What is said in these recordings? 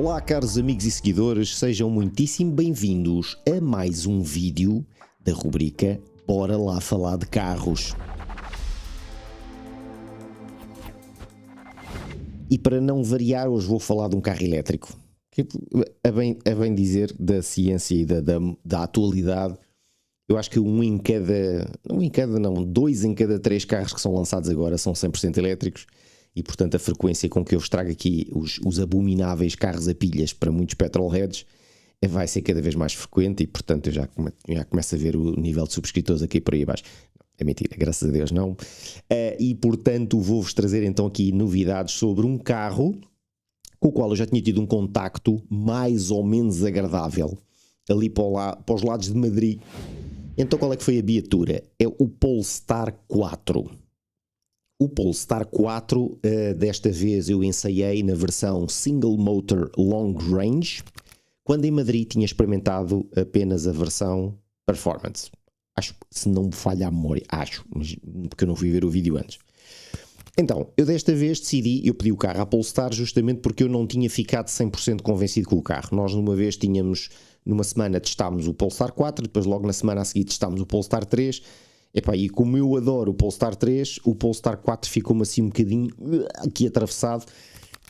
Olá, caros amigos e seguidores, sejam muitíssimo bem-vindos a mais um vídeo da rubrica Bora lá falar de carros. E para não variar, hoje vou falar de um carro elétrico. A bem dizer, da ciência e da atualidade, eu acho que dois em cada três carros que são lançados agora são 100% elétricos. E portanto a frequência com que eu vos trago aqui os abomináveis carros a pilhas para muitos petrolheads vai ser cada vez mais frequente e portanto eu já começo a ver o nível de subscritores aqui por aí abaixo. É mentira, graças a Deus não. E portanto vou-vos trazer então aqui novidades sobre um carro com o qual eu já tinha tido um contacto mais ou menos agradável ali para os lados de Madrid. Então qual é que foi a viatura? É o Polestar 4. O Polestar 4, desta vez eu ensaiei na versão Single Motor Long Range, quando em Madrid tinha experimentado apenas a versão Performance. Acho, se não me falha a memória, mas porque eu não fui ver o vídeo antes. Então, eu desta vez eu pedi o carro à Polestar justamente porque eu não tinha ficado 100% convencido com o carro. Nós numa semana testámos o Polestar 4, depois logo na semana a seguir testámos o Polestar 3, e como eu adoro o Polestar 3, o Polestar 4 ficou-me assim um bocadinho aqui atravessado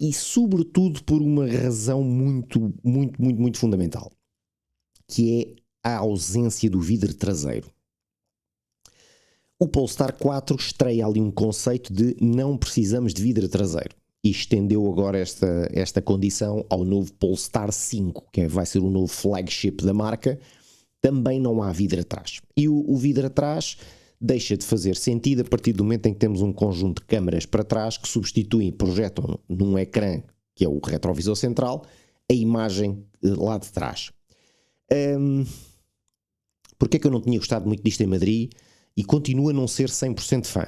e sobretudo por uma razão muito fundamental, que é a ausência do vidro traseiro. O Polestar 4 estreia ali um conceito de não precisamos de vidro traseiro e estendeu agora esta condição ao novo Polestar 5, que vai ser o novo flagship da marca. Também não há vidro atrás. E o vidro atrás deixa de fazer sentido a partir do momento em que temos um conjunto de câmaras para trás que substituem e projetam num ecrã, que é o retrovisor central, a imagem lá de trás. Porque é que eu não tinha gostado muito disto em Madrid e continuo a não ser 100% fã?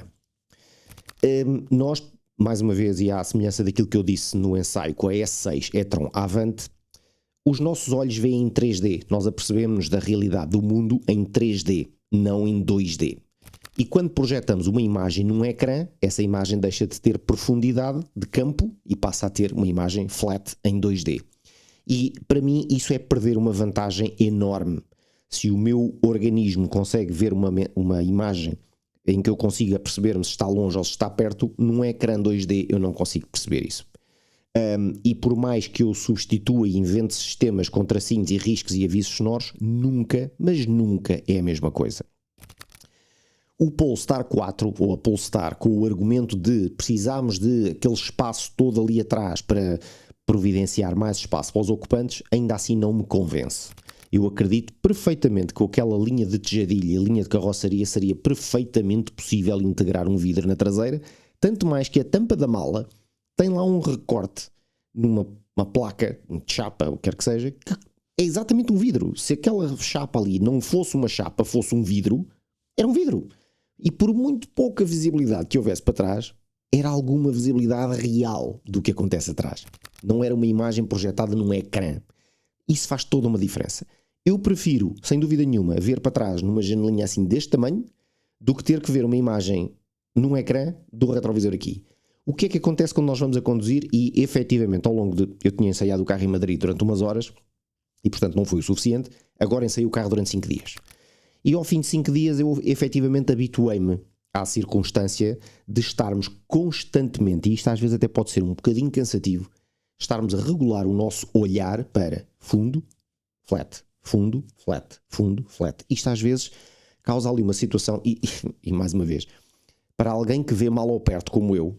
Nós, mais uma vez, e à semelhança daquilo que eu disse no ensaio com a S6 e-tron Avant, os nossos olhos veem em 3D, nós apercebemos-nos da realidade do mundo em 3D, não em 2D. E quando projetamos uma imagem num ecrã, essa imagem deixa de ter profundidade de campo e passa a ter uma imagem flat em 2D. E para mim isso é perder uma vantagem enorme. Se o meu organismo consegue ver uma imagem em que eu consiga perceber-me se está longe ou se está perto, num ecrã 2D eu não consigo perceber isso. E por mais que eu substitua e invente sistemas com tracinhos e riscos e avisos sonoros, nunca, mas nunca é a mesma coisa. O Polestar 4, ou a Polestar, com o argumento de precisarmos de aquele espaço todo ali atrás para providenciar mais espaço para os ocupantes, ainda assim não me convence. Eu acredito perfeitamente que com aquela linha de tejadilha e linha de carroçaria seria perfeitamente possível integrar um vidro na traseira, tanto mais que a tampa da mala tem lá um recorte numa placa, uma chapa, o que quer que seja, que é exatamente um vidro. Se aquela chapa ali não fosse uma chapa, fosse um vidro, era um vidro. E por muito pouca visibilidade que houvesse para trás, era alguma visibilidade real do que acontece atrás. Não era uma imagem projetada num ecrã. Isso faz toda uma diferença. Eu prefiro, sem dúvida nenhuma, ver para trás numa janelinha assim deste tamanho, do que ter que ver uma imagem num ecrã do retrovisor aqui. O que é que acontece quando nós vamos a conduzir e, efetivamente, ao longo de... Eu tinha ensaiado o carro em Madrid durante umas horas e, portanto, não foi o suficiente. Agora ensaiei o carro durante 5 dias. E, ao fim de 5 dias, eu, efetivamente, habituei-me à circunstância de estarmos constantemente, e isto às vezes até pode ser um bocadinho cansativo, estarmos a regular o nosso olhar para fundo, flat, fundo, flat, fundo, flat. Isto, às vezes, causa ali uma situação... E mais uma vez, para alguém que vê mal ou perto, como eu,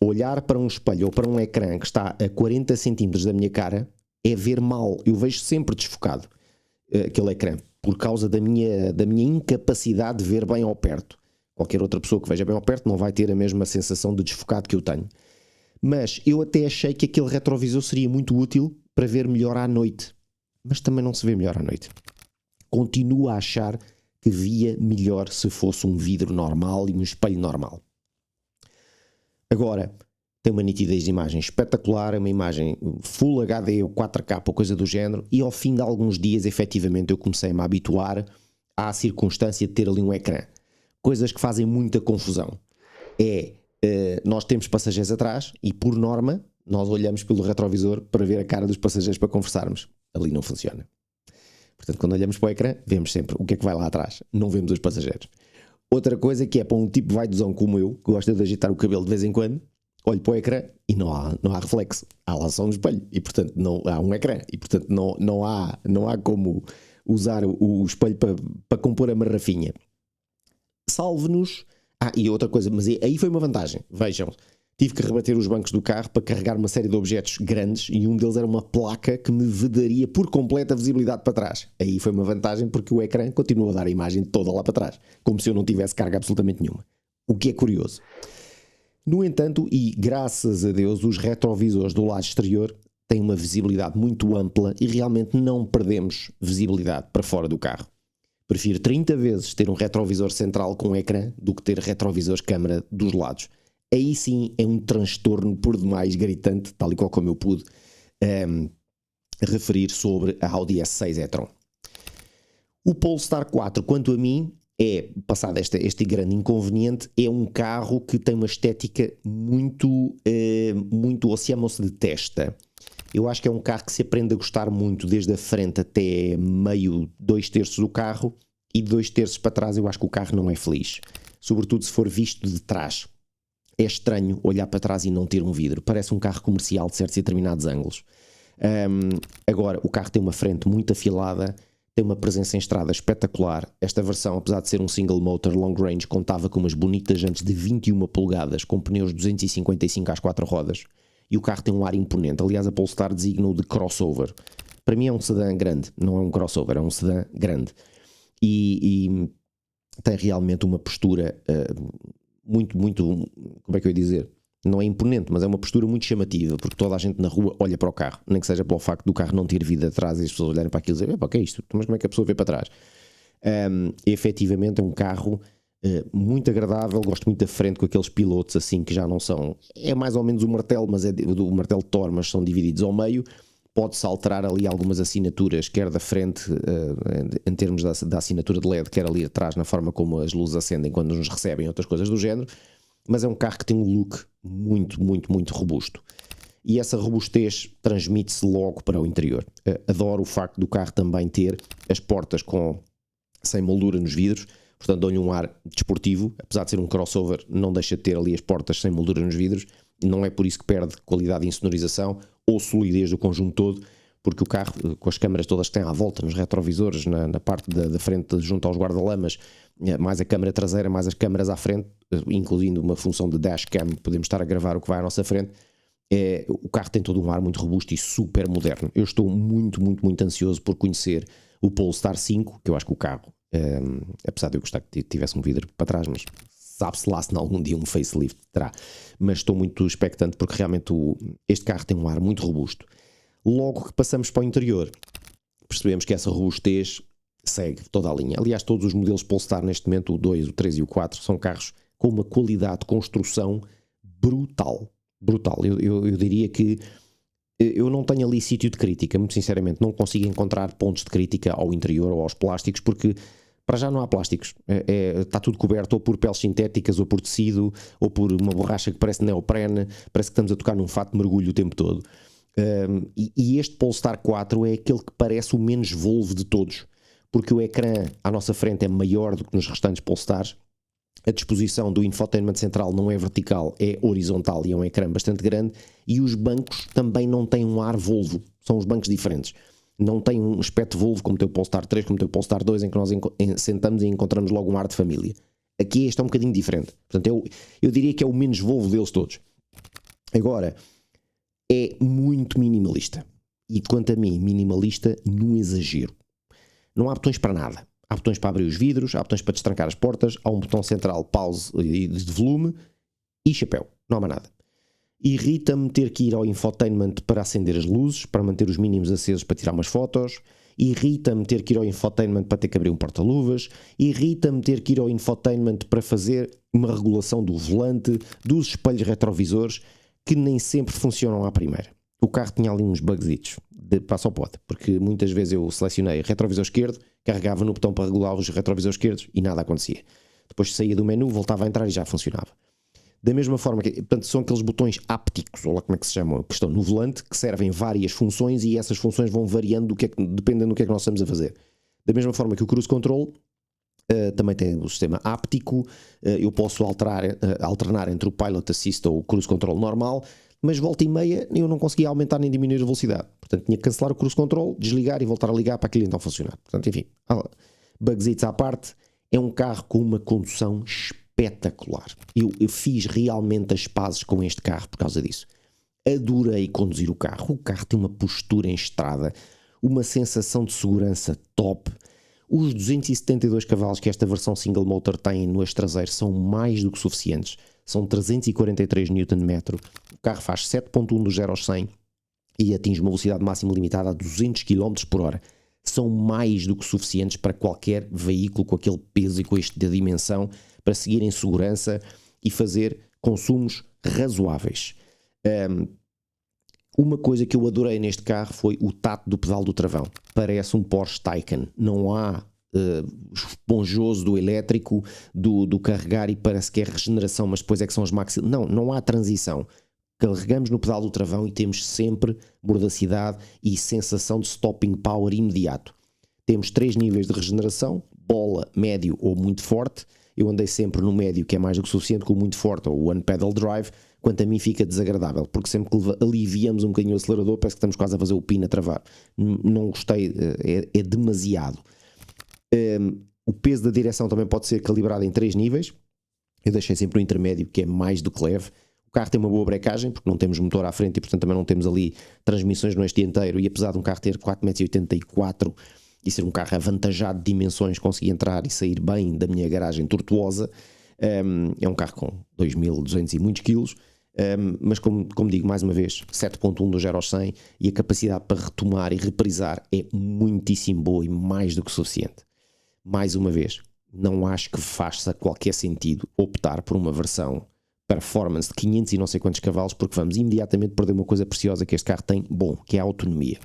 olhar para um espelho ou para um ecrã que está a 40 centímetros da minha cara é ver mal. Eu vejo sempre desfocado aquele ecrã por causa da minha incapacidade de ver bem ao perto. Qualquer outra pessoa que veja bem ao perto não vai ter a mesma sensação de desfocado que eu tenho. Mas eu até achei que aquele retrovisor seria muito útil para ver melhor à noite. Mas também não se vê melhor à noite. Continuo a achar que via melhor se fosse um vidro normal e um espelho normal. Agora, tem uma nitidez de imagem espetacular, é uma imagem Full HD ou 4K ou coisa do género, e ao fim de alguns dias, efetivamente, eu comecei-me a habituar à circunstância de ter ali um ecrã. Coisas que fazem muita confusão. Nós temos passageiros atrás e, por norma, Nós olhamos pelo retrovisor para ver a cara dos passageiros para conversarmos. Ali não funciona. Portanto, quando olhamos para o ecrã, vemos sempre o que é que vai lá atrás. Não vemos os passageiros. Outra coisa que é para um tipo vaidosão como eu, que gosta de agitar o cabelo de vez em quando, olho para o ecrã e não há reflexo. Há lá só um espelho e, portanto, não há um ecrã. E, portanto, não há como usar o espelho para compor a marrafinha. Salve-nos. E outra coisa, mas aí foi uma vantagem. Vejam, tive que rebater os bancos do carro para carregar uma série de objetos grandes e um deles era uma placa que me vedaria por completo a visibilidade para trás. Aí foi uma vantagem porque o ecrã continua a dar a imagem toda lá para trás, como se eu não tivesse carga absolutamente nenhuma. O que é curioso. No entanto, e graças a Deus, os retrovisores do lado exterior têm uma visibilidade muito ampla e realmente não perdemos visibilidade para fora do carro. Prefiro 30 vezes ter um retrovisor central com ecrã do que ter retrovisores câmara dos lados. Aí sim é um transtorno por demais gritante, tal e qual como eu pude referir sobre a Audi S6 e-tron. O Polestar 4, quanto a mim, passado este grande inconveniente, é um carro que tem uma estética muito, ou chamam-se de testa. Eu acho que é um carro que se aprende a gostar muito desde a frente até meio, 2/3 do carro, e de 2/3 para trás eu acho que o carro não é feliz. Sobretudo se for visto de trás. É estranho olhar para trás e não ter um vidro. Parece um carro comercial de certos e determinados ângulos. Agora, o carro tem uma frente muito afilada, tem uma presença em estrada espetacular. Esta versão, apesar de ser um single motor long range, contava com umas bonitas jantes de 21 polegadas, com pneus 255 às 4 rodas. E o carro tem um ar imponente. Aliás, a Polestar designa-o de crossover. Para mim é um sedã grande, não é um crossover, é um sedã grande. E tem realmente uma postura muito, como é que eu ia dizer? Não é imponente, mas é uma postura muito chamativa, porque toda a gente na rua olha para o carro, nem que seja pelo facto do carro não ter vida atrás e as pessoas olharem para aquilo e dizerem, o que é isto? Mas como é que a pessoa vê para trás? Efetivamente é um carro muito agradável, gosto muito da frente com aqueles pilotos assim que já não são, é mais ou menos o martelo, mas é do martelo Thor, mas são divididos ao meio. Pode-se alterar ali algumas assinaturas, quer da frente, em termos da assinatura de LED, quer ali atrás, na forma como as luzes acendem quando nos recebem, outras coisas do género. Mas é um carro que tem um look muito robusto. E essa robustez transmite-se logo para o interior. Adoro o facto do carro também ter as portas sem moldura nos vidros, portanto dão-lhe um ar desportivo. Apesar de ser um crossover, não deixa de ter ali as portas sem moldura nos vidros. E não é por isso que perde qualidade de insonorização ou solidez do conjunto todo, porque o carro, com as câmaras todas que tem à volta, nos retrovisores, na parte da frente junto aos guarda-lamas, mais a câmara traseira, mais as câmaras à frente, incluindo uma função de dashcam, podemos estar a gravar o que vai à nossa frente. O carro tem todo um ar muito robusto e super moderno. Eu estou muito ansioso por conhecer o Polestar 5, que eu acho que o carro, apesar de eu gostar que tivesse um vidro para trás, mas sabe-se lá se algum dia um facelift terá. Mas estou muito expectante porque realmente este carro tem um ar muito robusto. Logo que passamos para o interior, percebemos que essa robustez segue toda a linha. Aliás, todos os modelos Polestar neste momento, o 2, o 3 e o 4, são carros com uma qualidade de construção brutal. Eu diria que eu não tenho ali sítio de crítica, muito sinceramente. Não consigo encontrar pontos de crítica ao interior ou aos plásticos, porque para já não há plásticos. Está tudo coberto ou por peles sintéticas, ou por tecido, ou por uma borracha que parece neoprene. Parece que estamos a tocar num fato de mergulho o tempo todo. E este Polestar 4 é aquele que parece o menos Volvo de todos, porque o ecrã à nossa frente é maior do que nos restantes Polestars. A disposição do infotainment central não é vertical, é horizontal e é um ecrã bastante grande. E os bancos também não têm um ar Volvo, são os bancos diferentes. Não tem um aspecto Volvo como tem o Polestar 3, como tem o Polestar 2, em que nós sentamos e encontramos logo um ar de família. Aqui este é um bocadinho diferente. Portanto, eu diria que é o menos Volvo deles todos. Agora, é muito minimalista. E quanto a mim, minimalista no exagero. Não há botões para nada. Há botões para abrir os vidros, há botões para destrancar as portas, há um botão central pause e de volume e chapéu. Não há mais nada. Irrita-me ter que ir ao infotainment para acender as luzes, para manter os mínimos acesos para tirar umas fotos. Irrita-me ter que ir ao infotainment para ter que abrir um porta-luvas. Irrita-me ter que ir ao infotainment para fazer uma regulação do volante, dos espelhos retrovisores, que nem sempre funcionam à primeira. O carro tinha ali uns bugsitos de passo ao pote, porque muitas vezes eu selecionei retrovisor esquerdo, carregava no botão para regular os retrovisores esquerdos e nada acontecia. Depois saía do menu, voltava a entrar e já funcionava. Da mesma forma que, portanto, são aqueles botões ápticos, ou lá como é que se chamam, que estão no volante, que servem várias funções e essas funções vão variando dependendo do que é que nós estamos a fazer. Da mesma forma que o Cruise Control também tem o sistema áptico, eu posso alternar entre o Pilot Assist ou o Cruise Control normal, mas volta e meia eu não conseguia aumentar nem diminuir a velocidade. Portanto, tinha que cancelar o Cruise Control, desligar e voltar a ligar para aquilo então funcionar. Portanto, enfim, bugsitos à parte, é um carro com uma condução espetacular. Eu fiz realmente as pazes com este carro por causa disso. Adorei conduzir o carro. O carro tem uma postura em estrada, uma sensação de segurança top. Os 272 cavalos que esta versão single motor tem no eixo traseiro são mais do que suficientes. São 343 Nm. O carro faz 7.1 do 0 aos 100 e atinge uma velocidade máxima limitada a 200 km por hora. São mais do que suficientes para qualquer veículo com aquele peso e com esta dimensão para seguir em segurança e fazer consumos razoáveis. Uma coisa que eu adorei neste carro foi o tato do pedal do travão. Parece um Porsche Taycan. Não há esponjoso do elétrico, do carregar e parece que é regeneração, mas depois é que são as maxi... Não há transição. Carregamos no pedal do travão e temos sempre mordacidade e sensação de stopping power imediato. Temos 3 níveis de regeneração, bola, médio ou muito forte. Eu andei sempre no médio, que é mais do que suficiente, com o muito forte ou o one pedal drive. Quanto a mim fica desagradável, porque sempre que aliviamos um bocadinho o acelerador parece que estamos quase a fazer o pino a travar. Não gostei, é demasiado. O peso da direção também pode ser calibrado em 3 níveis. Eu deixei sempre o intermédio, que é mais do que leve. O carro tem uma boa brecagem, porque não temos motor à frente e portanto também não temos ali transmissões no eixo dianteiro, e apesar de um carro ter 4,84 m e ser um carro avantajado de dimensões, consegui entrar e sair bem da minha garagem tortuosa. É um carro com 2.200 e muitos quilos, mas como digo mais uma vez, 7.1 do 0 aos 100 e a capacidade para retomar e reprisar é muitíssimo boa e mais do que suficiente. Mais uma vez, não acho que faça qualquer sentido optar por uma versão performance de 500 e não sei quantos cavalos, porque vamos imediatamente perder uma coisa preciosa que este carro tem, que é a autonomia.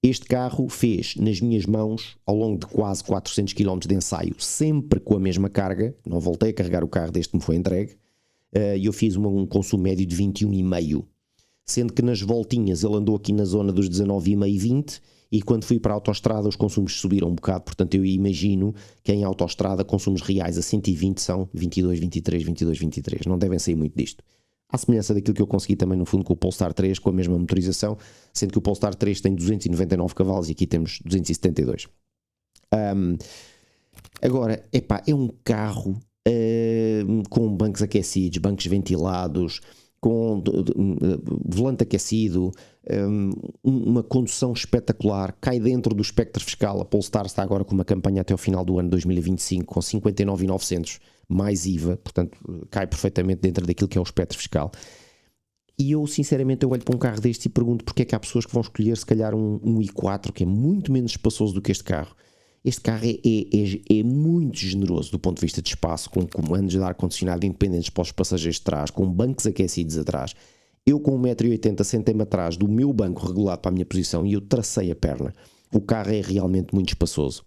Este carro fez nas minhas mãos, ao longo de quase 400 km de ensaio, sempre com a mesma carga, não voltei a carregar o carro desde que me foi entregue, e eu fiz um consumo médio de 21,5, sendo que nas voltinhas ele andou aqui na zona dos 19,5 e 20, e quando fui para a autoestrada os consumos subiram um bocado, portanto eu imagino que em autoestrada consumos reais a 120 são 22, 23, 22, 23, não devem sair muito disto. À semelhança daquilo que eu consegui também no fundo com o Polestar 3, com a mesma motorização, sendo que o Polestar 3 tem 299 cavalos e aqui temos 272. Agora, é um carro com bancos aquecidos, bancos ventilados, com volante aquecido, uma condução espetacular, cai dentro do espectro fiscal. A Polestar está agora com uma campanha até ao final do ano 2025 com 59.900 mais IVA, portanto cai perfeitamente dentro daquilo que é o espectro fiscal. E eu sinceramente olho para um carro deste e pergunto porque é que há pessoas que vão escolher se calhar um i4 que é muito menos espaçoso do que este carro. Este carro é muito generoso do ponto de vista de espaço, com comandos de ar-condicionado independentes para os passageiros de trás, com bancos aquecidos atrás. Eu com 1,80 m sentei-me atrás do meu banco regulado para a minha posição e eu tracei a perna. O carro é realmente muito espaçoso.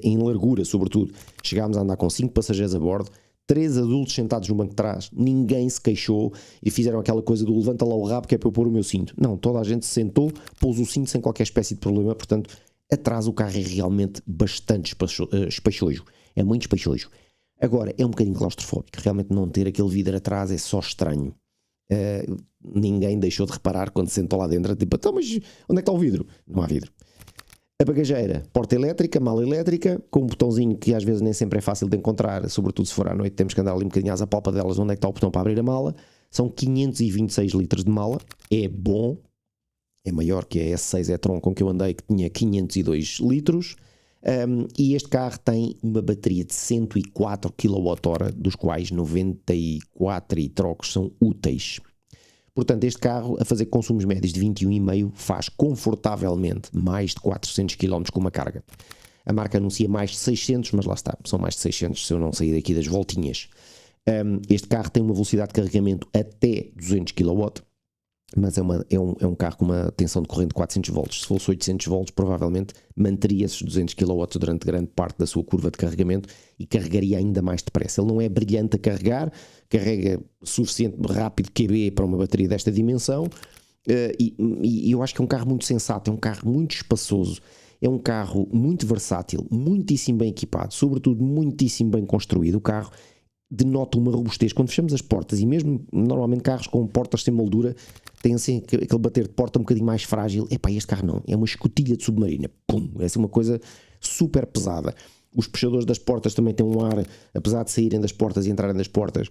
Em largura, sobretudo, chegámos a andar com 5 passageiros a bordo, 3 adultos sentados no banco de trás, ninguém se queixou e fizeram aquela coisa do levanta lá o rabo que é para eu pôr o meu cinto. Não, toda a gente se sentou, pôs o cinto sem qualquer espécie de problema, portanto, atrás o carro é realmente bastante espaçoso, é muito espaçoso. Agora, é um bocadinho claustrofóbico, realmente não ter aquele vidro atrás é só estranho. Ninguém deixou de reparar quando se sentou lá dentro, tipo, então, mas onde é que está o vidro? Não há vidro. A bagageira, porta elétrica, mala elétrica, com um botãozinho que às vezes nem sempre é fácil de encontrar, sobretudo se for à noite, temos que andar ali um bocadinho às apalpadelas onde é que está o botão para abrir a mala. São 526 litros de mala, é bom, é maior que a S6 e-tron com que eu andei, que tinha 502 litros, e este carro tem uma bateria de 104 kWh, dos quais 94 e trocos são úteis. Portanto, este carro, a fazer consumos médios de 21,5, faz confortavelmente mais de 400 km com uma carga. A marca anuncia mais de 600, mas lá está, são mais de 600 se eu não sair daqui das voltinhas. Este carro tem uma velocidade de carregamento até 200 kW, mas é um carro com uma tensão de corrente de 400 volts. Se fosse 800 volts, provavelmente manteria esses 200 kW durante grande parte da sua curva de carregamento e carregaria ainda mais depressa. Ele não é brilhante a carregar, carrega suficiente rápido QB para uma bateria desta dimensão, e eu acho que é um carro muito sensato, é um carro muito espaçoso, é um carro muito versátil, muitíssimo bem equipado, sobretudo muitíssimo bem construído. O carro denota uma robustez. Quando fechamos as portas, e mesmo normalmente carros com portas sem moldura têm assim aquele bater de porta um bocadinho mais frágil, este carro não, é uma escotilha de submarina, pum, é assim uma coisa super pesada. Os puxadores das portas também têm um ar, apesar de saírem das portas e entrarem das portas,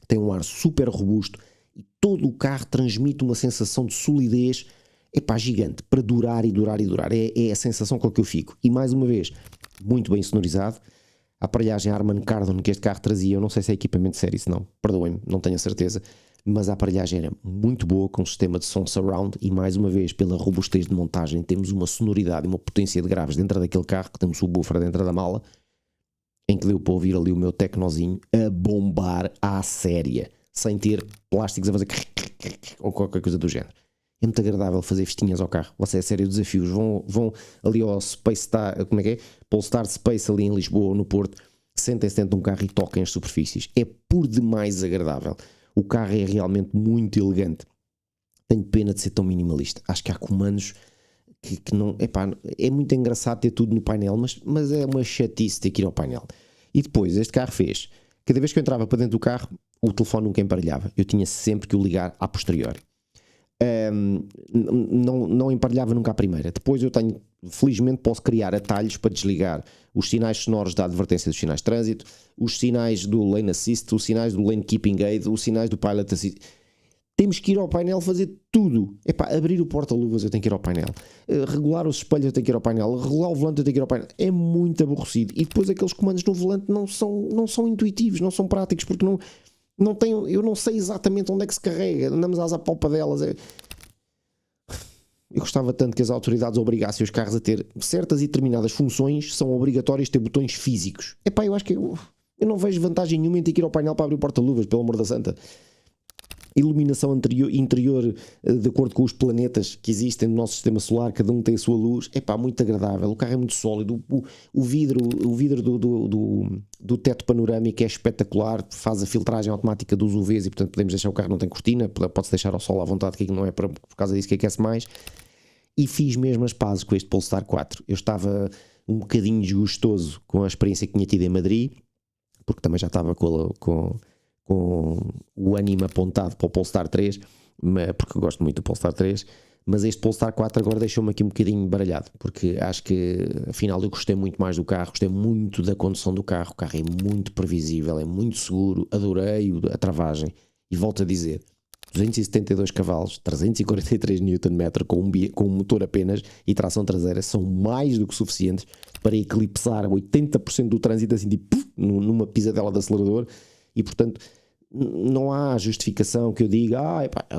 tem um ar super robusto, e todo o carro transmite uma sensação de solidez, gigante, para durar e durar e durar. É a sensação com a que eu fico. E mais uma vez, muito bem sonorizado. A aparelhagem Harman Kardon que este carro trazia, eu não sei se é equipamento sério, se não, perdoem-me, não tenho a certeza, mas a aparelhagem era muito boa, com um sistema de som surround, e mais uma vez, pela robustez de montagem, temos uma sonoridade e uma potência de graves dentro daquele carro, que temos o subwoofer dentro da mala, em que deu para ouvir ali o meu tecnozinho a bombar à séria, sem ter plásticos a fazer ou qualquer coisa do género. É muito agradável fazer festinhas ao carro. Você é sério, desafios. Vão ali ao Space Star, como é que é? Polestar Space ali em Lisboa ou no Porto, sentem-se dentro de um carro e toquem as superfícies. É por demais agradável. O carro é realmente muito elegante. Tenho pena de ser tão minimalista. Acho que há comandos que não... é muito engraçado ter tudo no painel, mas é uma chatice ter que ir ao painel. E depois, este carro fez... Cada vez que eu entrava para dentro do carro, o telefone nunca emparelhava. Eu tinha sempre que o ligar a posteriori. Não emparelhava nunca à primeira. Depois eu tenho, felizmente posso criar atalhos para desligar os sinais sonoros da advertência dos sinais de trânsito, os sinais do Lane Assist, os sinais do Lane Keeping Aid, os sinais do Pilot Assist. Temos que ir ao painel fazer tudo. Abrir o porta-luvas eu tenho que ir ao painel, regular os espelhos eu tenho que ir ao painel, regular o volante eu tenho que ir ao painel. É muito aborrecido. E depois aqueles comandos no volante não são intuitivos, não são práticos, porque não tenho, eu não sei exatamente onde é que se carrega, andamos às apalpadelas. Eu gostava tanto que as autoridades obrigassem os carros a ter certas e determinadas funções, são obrigatórias ter botões físicos. Eu acho que eu não vejo vantagem nenhuma em ter que ir ao painel para abrir o porta-luvas, pelo amor da santa. Iluminação interior de acordo com os planetas que existem no nosso sistema solar, cada um tem a sua luz, muito agradável, o carro é muito sólido, o vidro do teto panorâmico é espetacular, faz a filtragem automática dos UVs e portanto podemos deixar o carro, não tem cortina, pode-se deixar ao sol à vontade, que não é por causa disso que aquece mais. E fiz mesmo as pazes com este Polestar 4, eu estava um bocadinho desgostoso com a experiência que tinha tido em Madrid, porque também já estava com o ânimo apontado para o Polestar 3, porque eu gosto muito do Polestar 3, mas este Polestar 4 agora deixou-me aqui um bocadinho baralhado, porque acho que afinal eu gostei muito mais do carro, gostei muito da condução do carro, o carro é muito previsível, é muito seguro, adorei a travagem, e volto a dizer, 272 cavalos, 343 Nm com um motor apenas e tração traseira são mais do que suficientes para eclipsar 80% do trânsito assim, numa pisadela de acelerador, e portanto não há justificação que eu diga,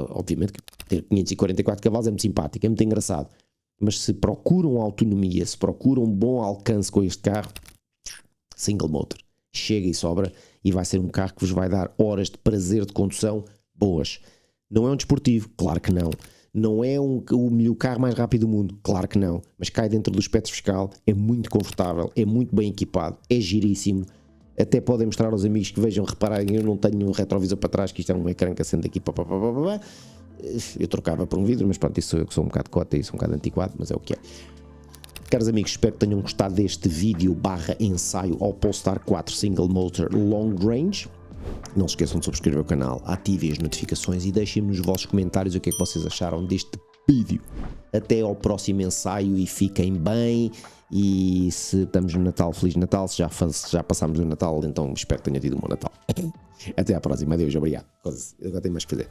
obviamente que ter 544 cavalos é muito simpático, é muito engraçado, mas se procuram autonomia, se procuram um bom alcance com este carro, single motor, chega e sobra, e vai ser um carro que vos vai dar horas de prazer de condução boas. Não é um desportivo? Claro que não. Não é o carro mais rápido do mundo? Claro que não. Mas cai dentro do espectro fiscal, é muito confortável, é muito bem equipado, é giríssimo. Até podem mostrar aos amigos que vejam, reparem, eu não tenho um retrovisor para trás, que isto é um ecrã que acende aqui, eu trocava por um vidro, mas pronto, isso sou eu que sou um bocado cota e sou um bocado antiquado, mas é o que é. Caros amigos, espero que tenham gostado deste vídeo /ensaio ao Polestar 4 Single Motor Long Range. Não se esqueçam de subscrever o canal, ativem as notificações e deixem-me nos vossos comentários o que é que vocês acharam deste vídeo. Até ao próximo ensaio e fiquem bem. E se estamos no Natal, Feliz Natal. Se já passámos o Natal, então espero que tenha tido um bom Natal. Até à próxima, adeus, obrigado. Agora tenho mais que fazer.